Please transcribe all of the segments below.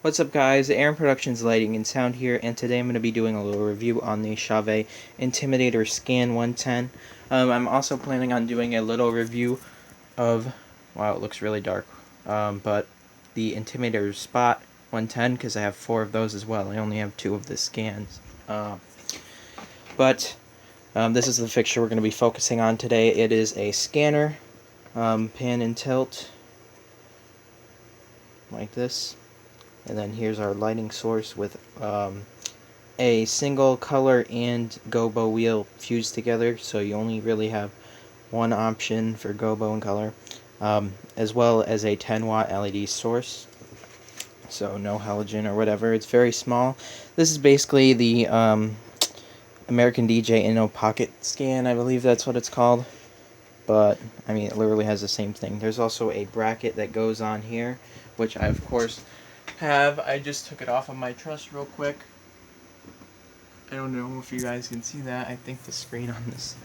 What's up guys, Aaron Productions Lighting and Sound here, and today I'm going to be doing a little review on the Chauvet Intimidator Scan 110. I'm also planning on doing a little review of, wow it looks really dark, but the Intimidator Spot 110 because I have 4 of those as well. I only have 2 of the scans. But this is the fixture we're going to be focusing on today. It is a scanner, pan and tilt, like this. And then here's our lighting source with a single color and gobo wheel fused together, so you only really have one option for gobo and color, as well as a 10-watt LED source, so no halogen or whatever. It's very small. This is basically the American DJ Inno Pocket Scan, I believe that's what it's called, but I mean it literally has the same thing. There's also a bracket that goes on here, which I of course have. I just took it off of my truss real quick. I don't know if you guys can see that. I think the screen on this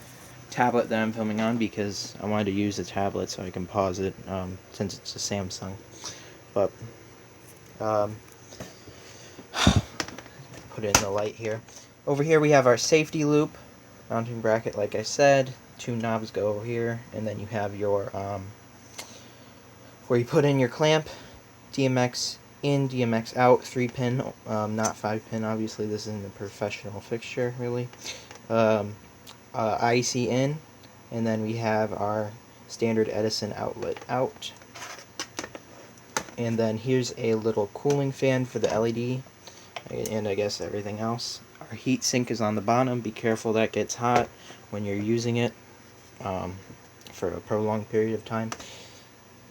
tablet that I'm filming on, because I wanted to use the tablet so I can pause it, since it's a Samsung. But put it in the light here. Over here we have our safety loop mounting bracket, like I said. 2 knobs go over here, and then you have your where you put in your clamp, DMX in, DMX out, 3-pin, not 5-pin, obviously this isn't a professional fixture, really. IC in, and then we have our standard Edison outlet out. And then here's a little cooling fan for the LED, and I guess everything else. Our heat sink is on the bottom. Be careful that gets hot when you're using it for a prolonged period of time.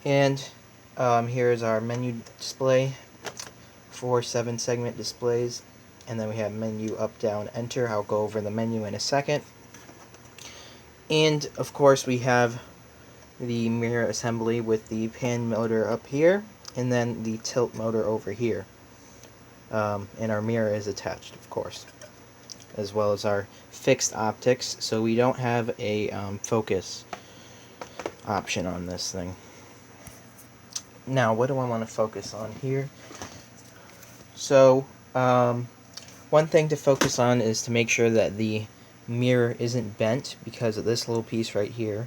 And here's our menu display, 4 7-segment displays, and then we have menu up, down, enter. I'll go over the menu in a second. And of course we have the mirror assembly with the pan motor up here, and then the tilt motor over here. And our mirror is attached, of course, as well as our fixed optics, so we don't have a focus option on this thing. Now, what do I want to focus on here? So, one thing to focus on is to make sure that the mirror isn't bent, because of this little piece right here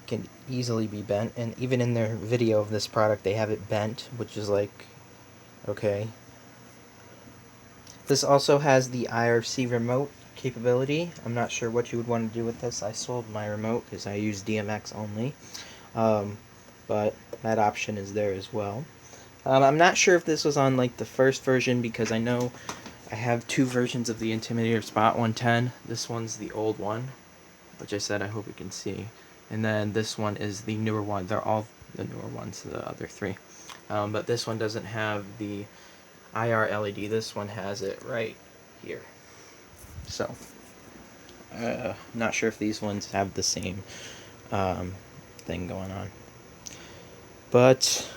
can easily be bent, and even in their video of this product they have it bent, which is like, okay. This also has the IRC remote capability. I'm not sure what you would want to do with this. I sold my remote because I use DMX only. But that option is there as well. I'm not sure if this was on like the first version, because I know I have 2 versions of the Intimidator Spot 110. This one's the old one, which I said I hope you can see. And then this one is the newer one. They're all the newer ones, the other 3. But this one doesn't have the IR LED. This one has it right here. So, not sure if these ones have the same thing going on. But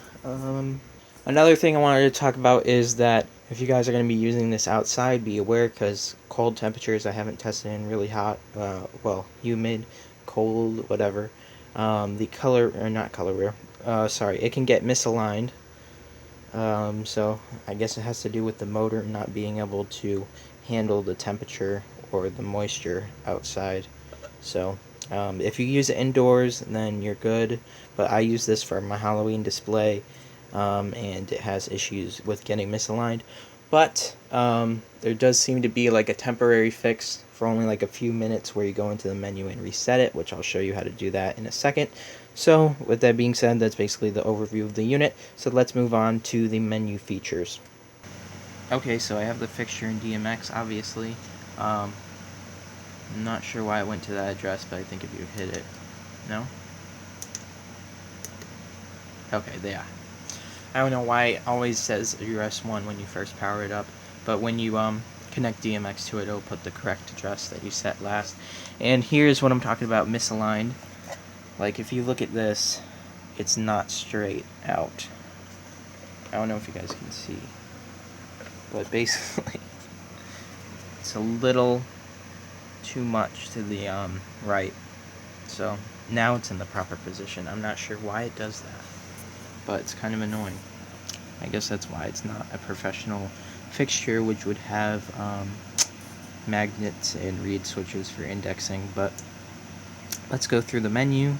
another thing I wanted to talk about is that if you guys are going to be using this outside, be aware, because cold temperatures, I haven't tested in really hot, well, humid, cold, whatever, the color, or not color, sorry, it can get misaligned. So I guess it has to do with the motor not being able to handle the temperature or the moisture outside. So if you use it indoors, then you're good, but I use this for my Halloween display, and it has issues with getting misaligned. But there does seem to be like a temporary fix for only like a few minutes, where you go into the menu and reset it, which I'll show you how to do that in a second. So with that being said, that's basically the overview of the unit. So let's move on to the menu features. Okay, so I have the fixture in DMX, obviously. I'm not sure why it went to that address, but I think if you hit it, no? Okay, there. I don't know why it always says address 1 when you first power it up, but when you connect DMX to it, it'll put the correct address that you set last. And here's what I'm talking about, misaligned. Like, if you look at this, it's not straight out. I don't know if you guys can see, but basically it's a little too much to the right. So now it's in the proper position. I'm not sure why it does that, but it's kind of annoying. I guess that's why it's not a professional fixture, which would have magnets and reed switches for indexing. But let's go through the menu.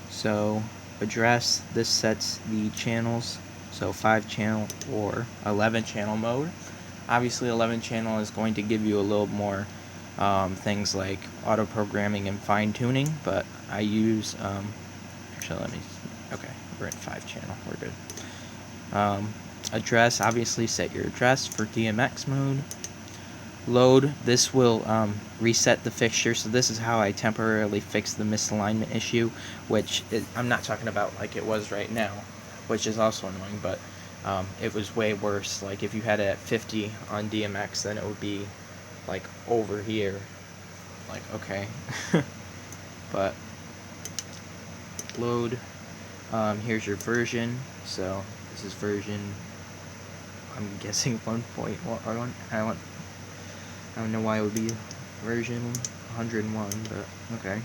So address, this sets the channels, so 5 channel or 11 channel mode. Obviously 11 channel is going to give you a little more things like auto programming and fine tuning, but I use actually okay, we're in 5 channel, we're good. Address, obviously set your address for DMX mode. Load, this will reset the fixture, so this is how I temporarily fix the misalignment issue, which I'm not talking about like it was right now, which is also annoying, but it was way worse. Like if you had it at 50 on DMX, then it would be like over here, like okay. But load, here's your version, so this is version, I'm guessing 1.1, I don't know why it would be version 101, but okay.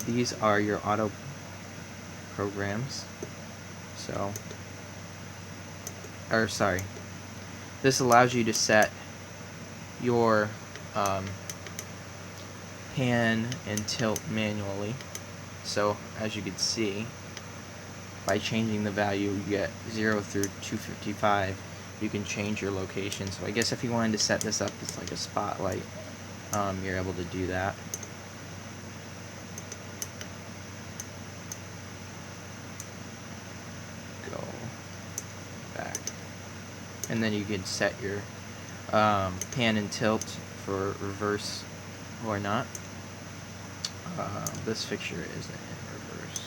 These are your auto programs. So, or sorry, this allows you to set your pan and tilt manually. So as you can see, by changing the value, you get 0 through 255. You can change your location. So I guess if you wanted to set this up as like a spotlight, you're able to do that. Go back. And then you can set your pan and tilt for reverse or not. This fixture isn't in reverse.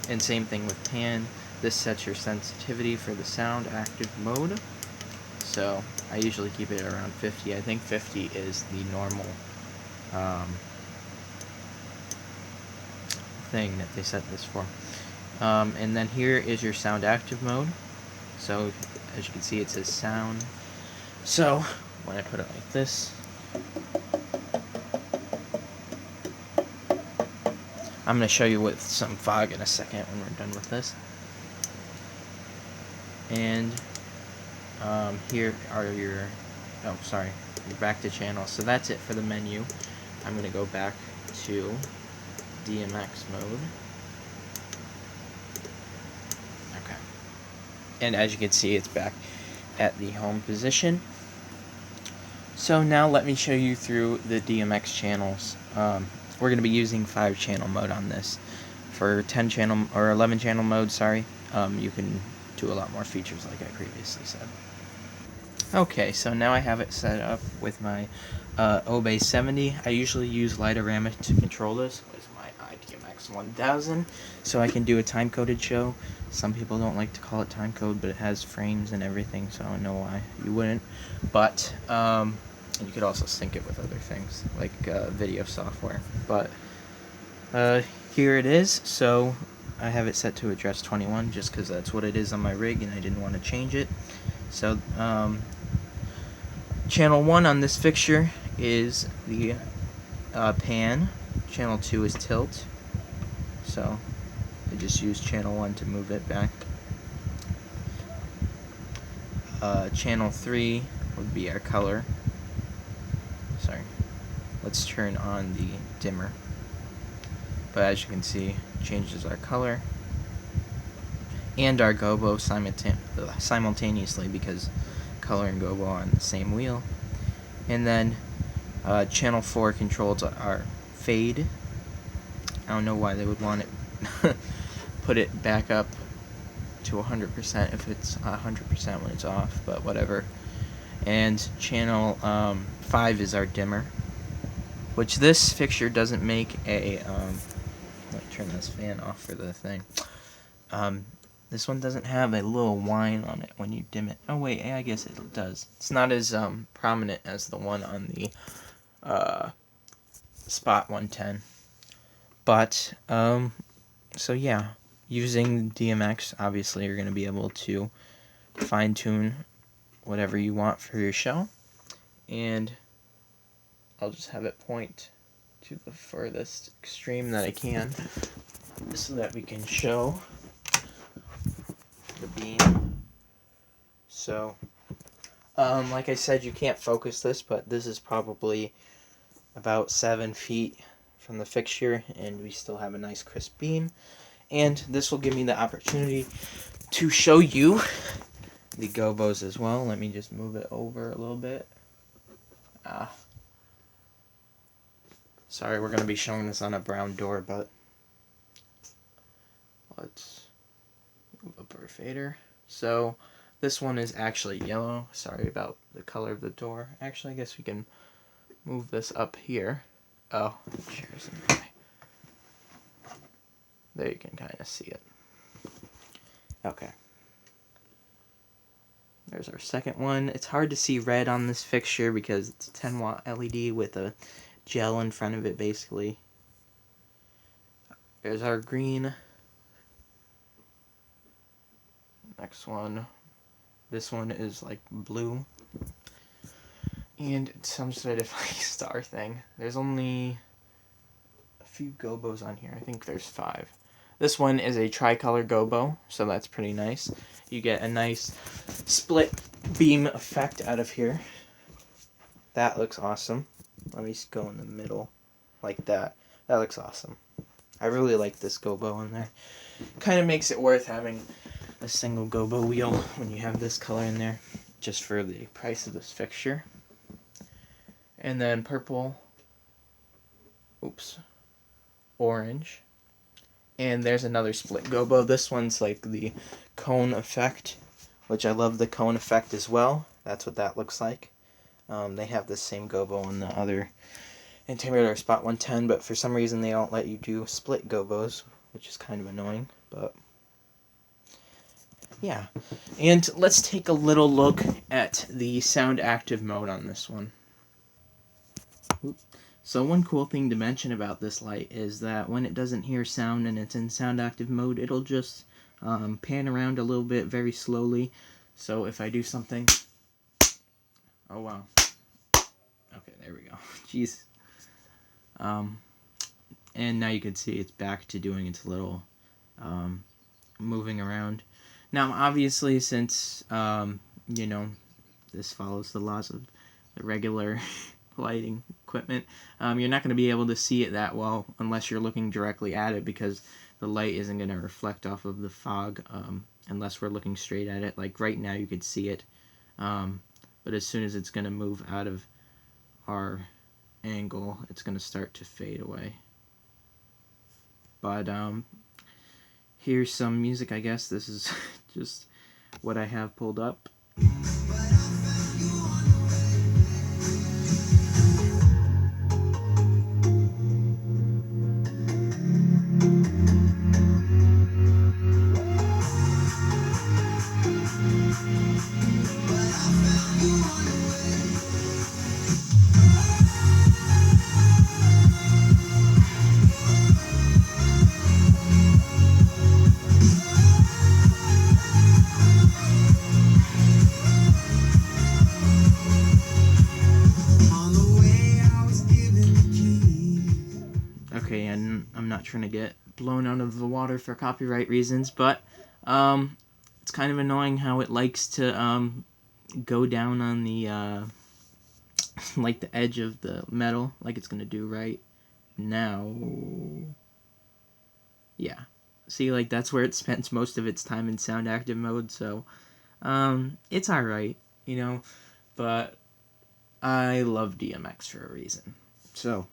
And same thing with pan. This sets your sensitivity for the sound active mode. So I usually keep it around 50. I think 50 is the normal thing that they set this for. And then here is your sound active mode. So as you can see, it says sound. So when I put it like this, I'm going to show you with some fog in a second when we're done with this. And here are your, oh sorry, you're back to channel. So that's it for the menu. I'm going to go back to DMX mode. Okay. And as you can see, it's back at the home position. So now let me show you through the DMX channels. We're going to be using 5 channel mode on this. For 10 channel or 11 channel mode, sorry, you can do a lot more features like I previously said. Okay, so now I have it set up with my Obey 70. I usually use Lightorama to control this with my IDMX 1000, so I can do a time-coded show. Some people don't like to call it time-code, but it has frames and everything, so I don't know why you wouldn't. But you could also sync it with other things, like video software. But here it is, so I have it set to address 21, just because that's what it is on my rig, and I didn't want to change it. So, channel 1 on this fixture is the pan. Channel 2 is tilt. So, I just use channel 1 to move it back. Channel 3 would be our color. Sorry. Let's turn on the dimmer. But as you can see, it changes our color and our gobo simultaneously, because color and gobo are on the same wheel. And then channel 4 controls our fade. I don't know why they would want it put it back up to 100% if it's 100% when it's off, but whatever. And channel 5 is our dimmer, which this fixture doesn't make a let me turn this fan off for the thing. This one doesn't have a little whine on it when you dim it. Oh wait, I guess it does. It's not as prominent as the one on the Spot 110. But so yeah, using DMX, obviously you're going to be able to fine tune whatever you want for your show. And I'll just have it point to the furthest extreme that I can, so that we can show a beam. So, like I said, you can't focus this, but this is probably about 7 feet from the fixture, and we still have a nice crisp beam. And this will give me the opportunity to show you the gobos as well. Let me just move it over a little bit. Sorry, we're going to be showing this on a brown door, but let's move up our fader. So this one is actually yellow. Sorry about the color of the door. Actually, I guess we can move this up here. Oh, the chair's in the way. There you can kind of see it. Okay. There's our second one. It's hard to see red on this fixture because it's a 10 watt LED with a gel in front of it, basically. There's our green. Next one. This one is like blue. And it's some sort of like star thing. There's only a few gobos on here. I think there's 5. This one is a tricolor gobo, so that's pretty nice. You get a nice split beam effect out of here. That looks awesome. Let me just go in the middle like that. That looks awesome. I really like this gobo in there. Kind of makes it worth having a single gobo wheel when you have this color in there, just for the price of this fixture. And then purple, orange, and there's another split gobo. This one's like the cone effect, which I love the cone effect as well. That's what that looks like. They have the same gobo in the other Intimidator Spot 110, but for some reason they don't let you do split gobos, which is kind of annoying, but yeah. And let's take a little look at the sound active mode on this one. So one cool thing to mention about this light is that when it doesn't hear sound and it's in sound active mode, it'll just pan around a little bit very slowly. So if I do something... Oh wow. Okay, there we go. Jeez. And now you can see it's back to doing its little moving around. Now obviously, since you know, this follows the laws of the regular lighting equipment, you're not going to be able to see it that well unless you're looking directly at it, because the light isn't going to reflect off of the fog unless we're looking straight at it. Like right now you could see it, but as soon as it's going to move out of our angle, it's going to start to fade away. But here's some music, I guess. This is just what I have pulled up. Okay, and I'm not trying to get blown out of the water for copyright reasons, but it's kind of annoying how it likes to go down on the like the edge of the metal, like it's gonna do right now. Yeah, see, like that's where it spends most of its time in sound active mode, so it's alright, you know, but I love DMX for a reason. So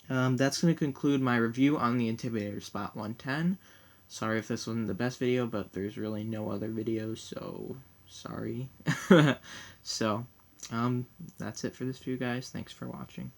that's going to conclude my review on the Intimidator Spot 110. Sorry if this wasn't the best video, but there's really no other videos, so sorry. So, that's it for this video, guys. Thanks for watching.